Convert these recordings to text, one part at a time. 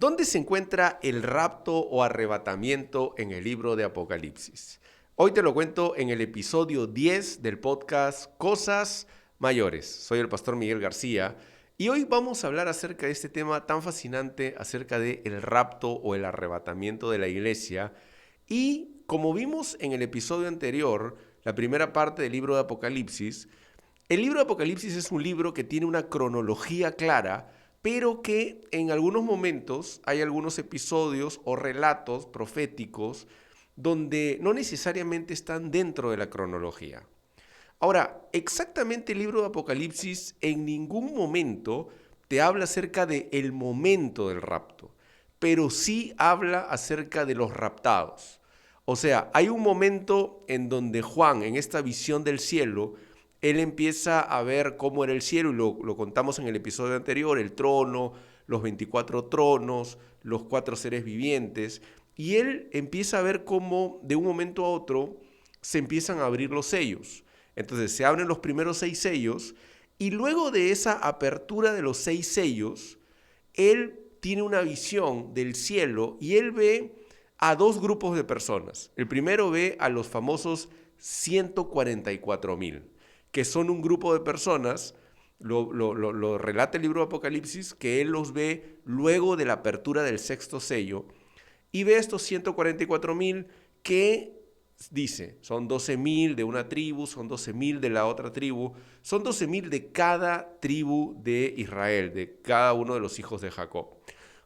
¿Dónde se encuentra el rapto o arrebatamiento en el libro de Apocalipsis? Hoy te lo cuento en el episodio 10 del podcast Cosas Mayores. Soy el pastor Miguel García y hoy vamos a hablar acerca de este tema tan fascinante, acerca del rapto o el arrebatamiento de la iglesia. Y como vimos en el episodio anterior, la primera parte del libro de Apocalipsis, el libro de Apocalipsis es un libro que tiene una cronología clara, pero que en algunos momentos hay algunos episodios o relatos proféticos donde no necesariamente están dentro de la cronología. Ahora, exactamente el libro de Apocalipsis en ningún momento te habla acerca del momento del rapto, pero sí habla acerca de los raptados. O sea, hay un momento en donde Juan, en esta visión del cielo, él empieza a ver cómo era el cielo, y lo contamos en el episodio anterior, el trono, los 24 tronos, los 4 seres vivientes, y él empieza a ver cómo de un momento a otro se empiezan a abrir los sellos. Entonces se abren los primeros 6 sellos, y luego de esa apertura de los 6 sellos, él tiene una visión del cielo y él ve a dos grupos de personas. El primero ve a los famosos 144,000, que son un grupo de personas, lo relata el libro de Apocalipsis, que él los ve luego de la apertura del sexto sello, y ve estos 144,000 que dice, son 12,000 de una tribu, son 12,000 de la otra tribu, son 12,000 de cada tribu de Israel, de cada uno de los hijos de Jacob.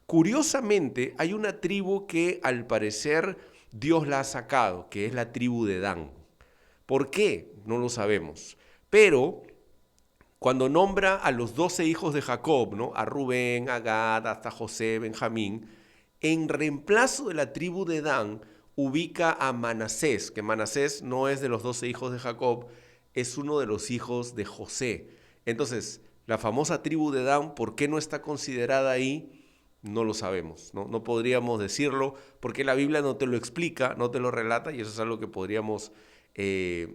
Curiosamente, hay una tribu que al parecer Dios la ha sacado, que es la tribu de Dan. ¿Por qué? No lo sabemos. Pero cuando nombra a los 12 hijos de Jacob, ¿no? A Rubén, a Gad, hasta José, Benjamín, en reemplazo de la tribu de Dan, ubica a Manasés, que Manasés no es de los 12 hijos de Jacob, es uno de los hijos de José. Entonces, la famosa tribu de Dan, ¿por qué no está considerada ahí? No lo sabemos, no podríamos decirlo, porque la Biblia no te lo explica, no te lo relata, y eso es algo que podríamos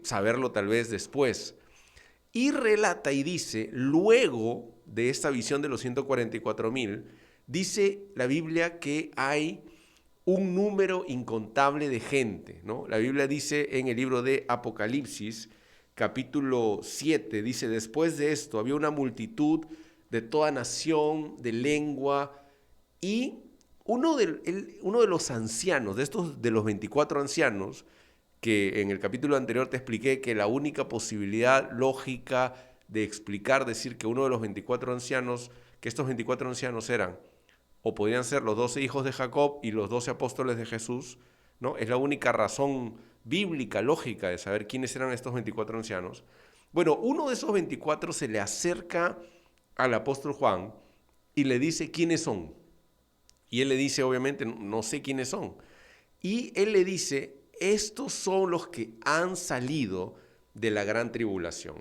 saberlo tal vez después. Y relata y dice, luego de esta visión de los 144,000, dice la Biblia que hay un número incontable de gente, ¿no? La Biblia dice en el libro de Apocalipsis, capítulo 7, dice, después de esto había una multitud de toda nación, de lengua, y uno de los ancianos, de los 24 ancianos, que en el capítulo anterior te expliqué que la única posibilidad lógica de explicar, decir que uno de los 24 ancianos, que estos 24 ancianos eran, o podrían ser los 12 hijos de Jacob y los 12 apóstoles de Jesús, ¿no? Es la única razón bíblica, lógica, de saber quiénes eran estos 24 ancianos. Bueno, uno de esos 24 se le acerca al apóstol Juan y le dice quiénes son. Y él le dice, obviamente, no sé quiénes son. Y él le dice, estos son los que han salido de la gran tribulación.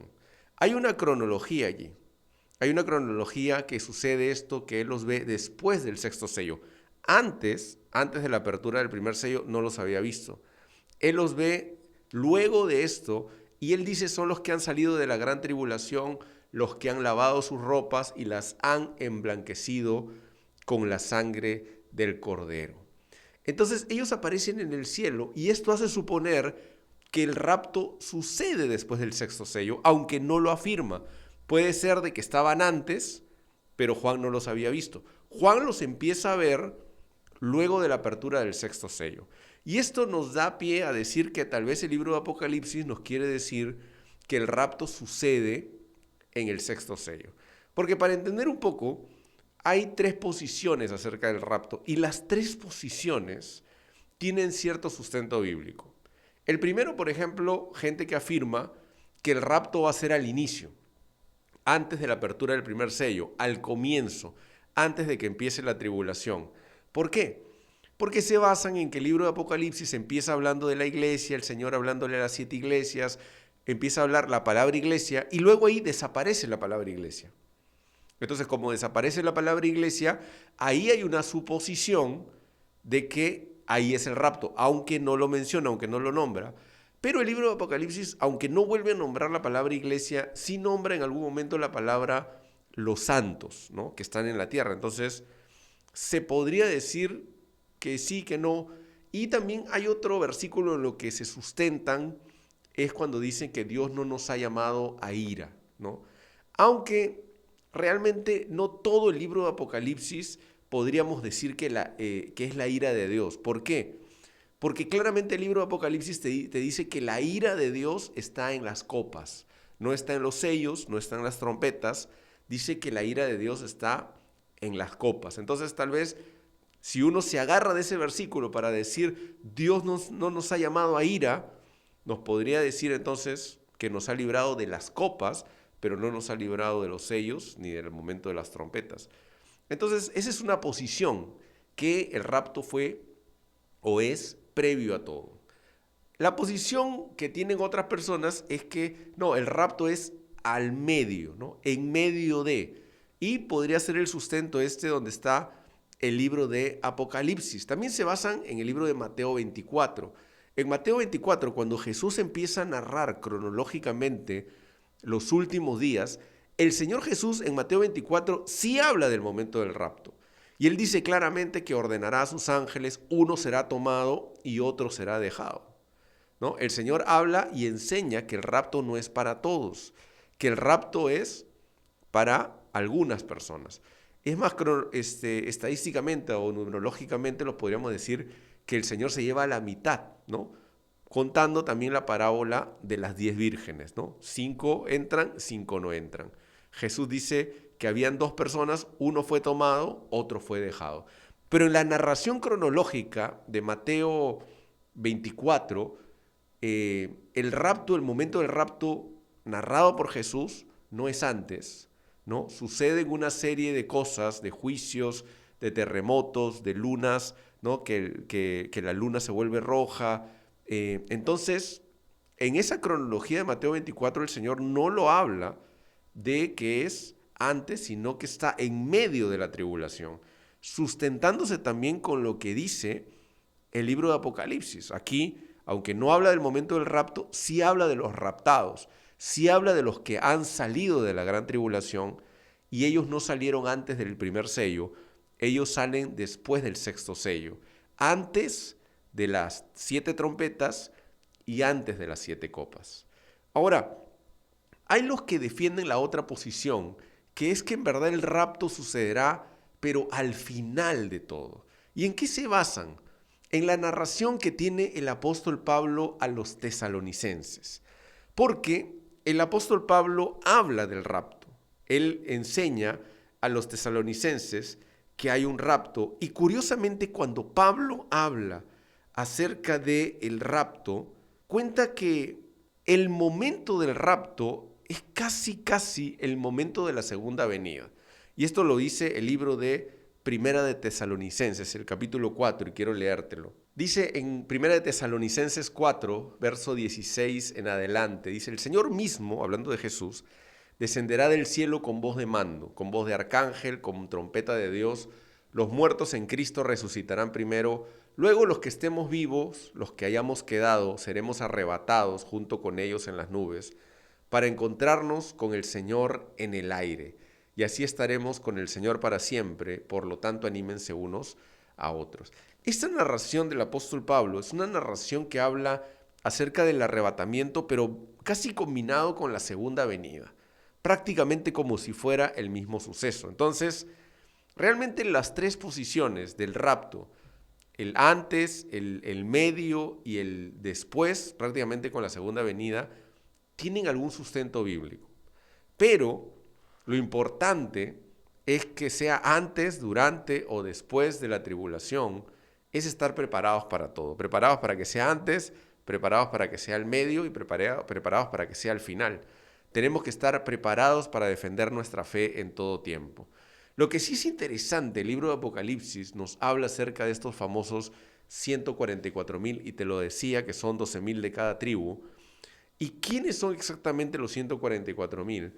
Hay una cronología allí. Hay una cronología que sucede esto, que él los ve después del sexto sello. Antes de la apertura del primer sello, no los había visto. Él los ve luego de esto y él dice, son los que han salido de la gran tribulación, los que han lavado sus ropas y las han emblanquecido con la sangre del Cordero. Entonces ellos aparecen en el cielo y esto hace suponer que el rapto sucede después del sexto sello, aunque no lo afirma. Puede ser de que estaban antes, pero Juan no los había visto. Juan los empieza a ver luego de la apertura del sexto sello. Y esto nos da pie a decir que tal vez el libro de Apocalipsis nos quiere decir que el rapto sucede en el sexto sello. Porque para entender un poco, hay 3 posiciones acerca del rapto y las 3 posiciones tienen cierto sustento bíblico. El primero, por ejemplo, gente que afirma que el rapto va a ser al inicio, antes de la apertura del primer sello, al comienzo, antes de que empiece la tribulación. ¿Por qué? Porque se basan en que el libro de Apocalipsis empieza hablando de la iglesia, el Señor hablándole a las 7 iglesias, empieza a hablar la palabra iglesia y luego ahí desaparece la palabra iglesia. Entonces, como desaparece la palabra iglesia, ahí hay una suposición de que ahí es el rapto, aunque no lo menciona, aunque no lo nombra. Pero el libro de Apocalipsis, aunque no vuelve a nombrar la palabra iglesia, sí nombra en algún momento la palabra los santos, ¿no? Que están en la tierra. Entonces, se podría decir que sí, que no. Y también hay otro versículo en lo que se sustentan, es cuando dicen que Dios no nos ha llamado a ira, ¿no? Aunque realmente no todo el libro de Apocalipsis podríamos decir que es la ira de Dios. ¿Por qué? Porque claramente el libro de Apocalipsis te dice que la ira de Dios está en las copas, no está en los sellos, no está en las trompetas, dice que la ira de Dios está en las copas. Entonces tal vez si uno se agarra de ese versículo para decir Dios no nos ha llamado a ira, nos podría decir entonces que nos ha librado de las copas, pero no nos ha librado de los sellos ni del momento de las trompetas. Entonces, esa es una posición que el rapto fue o es previo a todo. La posición que tienen otras personas es que no, el rapto es al medio, ¿no? En medio de. Y podría ser el sustento donde está el libro de Apocalipsis. También se basan en el libro de Mateo 24. En Mateo 24, cuando Jesús empieza a narrar cronológicamente los últimos días, el Señor Jesús en Mateo 24 sí habla del momento del rapto. Y él dice claramente que ordenará a sus ángeles, uno será tomado y otro será dejado, ¿no? El Señor habla y enseña que el rapto no es para todos, que el rapto es para algunas personas. Es más, estadísticamente o numerológicamente los podríamos decir que el Señor se lleva a la mitad, ¿no? Contando también la parábola de las 10 vírgenes, ¿no? 5 entran, 5 no entran. Jesús dice que habían 2 personas, uno fue tomado, otro fue dejado. Pero en la narración cronológica de Mateo 24, el rapto, el momento del rapto narrado por Jesús no es antes, ¿no? Suceden una serie de cosas, de juicios, de terremotos, de lunas, ¿no? Que la luna se vuelve roja. Entonces, en esa cronología de Mateo 24, el Señor no lo habla de que es antes, sino que está en medio de la tribulación, sustentándose también con lo que dice el libro de Apocalipsis. Aquí, aunque no habla del momento del rapto, sí habla de los raptados, sí habla de los que han salido de la gran tribulación y ellos no salieron antes del primer sello, ellos salen después del sexto sello, antes de las 7 trompetas y antes de las 7 copas. Ahora, hay los que defienden la otra posición, que es que en verdad el rapto sucederá, pero al final de todo. ¿Y en qué se basan? En la narración que tiene el apóstol Pablo a los tesalonicenses. Porque el apóstol Pablo habla del rapto. Él enseña a los tesalonicenses que hay un rapto. Y curiosamente, cuando Pablo habla acerca del rapto, cuenta que el momento del rapto es casi el momento de la segunda venida. Y esto lo dice el libro de Primera de Tesalonicenses, el capítulo 4, y quiero leértelo. Dice en Primera de Tesalonicenses 4, verso 16 en adelante, dice, el Señor mismo, hablando de Jesús, descenderá del cielo con voz de mando, con voz de arcángel, con trompeta de Dios. Los muertos en Cristo resucitarán primero. Luego los que estemos vivos, los que hayamos quedado, seremos arrebatados junto con ellos en las nubes, para encontrarnos con el Señor en el aire. Y así estaremos con el Señor para siempre. Por lo tanto, anímense unos a otros. Esta narración del apóstol Pablo es una narración que habla acerca del arrebatamiento, pero casi combinado con la segunda venida, prácticamente como si fuera el mismo suceso. Entonces, realmente las 3 posiciones del rapto, el antes, el medio y el después, prácticamente con la segunda venida, tienen algún sustento bíblico. Pero lo importante es que sea antes, durante o después de la tribulación, es estar preparados para todo. Preparados para que sea antes, preparados para que sea el medio y preparados para que sea el final. Tenemos que estar preparados para defender nuestra fe en todo tiempo. Lo que sí es interesante, el libro de Apocalipsis nos habla acerca de estos famosos 144,000, y te lo decía que son 12,000 de cada tribu. ¿Y quiénes son exactamente los 144,000?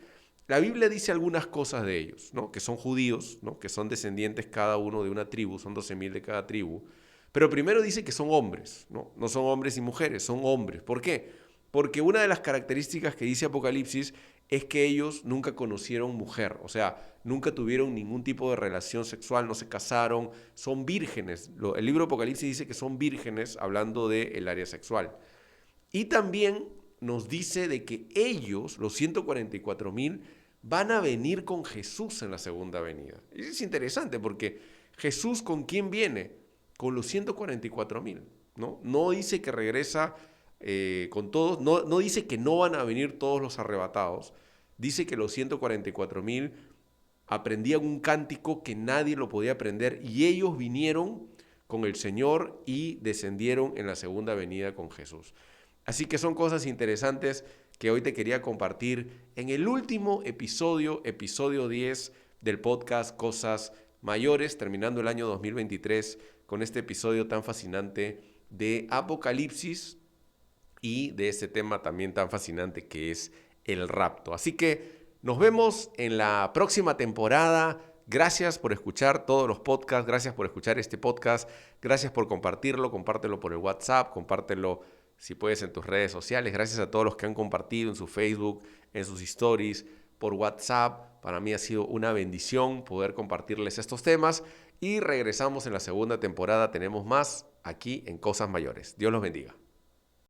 La Biblia dice algunas cosas de ellos, ¿no? Que son judíos, ¿no? Que son descendientes cada uno de una tribu, son 12,000 de cada tribu. Pero primero dice que son hombres, ¿no? No son hombres y mujeres, son hombres. ¿Por qué? Porque una de las características que dice Apocalipsis es que ellos nunca conocieron mujer, o sea, nunca tuvieron ningún tipo de relación sexual, no se casaron, son vírgenes. El libro de Apocalipsis dice que son vírgenes hablando del área sexual. Y también nos dice de que ellos, los 144,000, van a venir con Jesús en la segunda venida. Y es interesante porque Jesús, ¿con quién viene? Con los 144,000, ¿no? No dice que regresa con todos, no dice que no van a venir todos los arrebatados, dice que los 144,000 aprendían un cántico que nadie lo podía aprender y ellos vinieron con el Señor y descendieron en la segunda venida con Jesús. Así que son cosas interesantes que hoy te quería compartir en el último episodio, episodio 10 del podcast Cosas Mayores, terminando el año 2023 con este episodio tan fascinante de Apocalipsis y de este tema también tan fascinante que es el rapto. Así que nos vemos en la próxima temporada. Gracias por escuchar todos los podcasts, gracias por escuchar este podcast, gracias por compartirlo, compártelo por el WhatsApp, compártelo si puedes en tus redes sociales. Gracias a todos los que han compartido en su Facebook, en sus stories, por WhatsApp. Para mí ha sido una bendición poder compartirles estos temas y regresamos en la segunda temporada. Tenemos más aquí en Cosas Mayores. Dios los bendiga.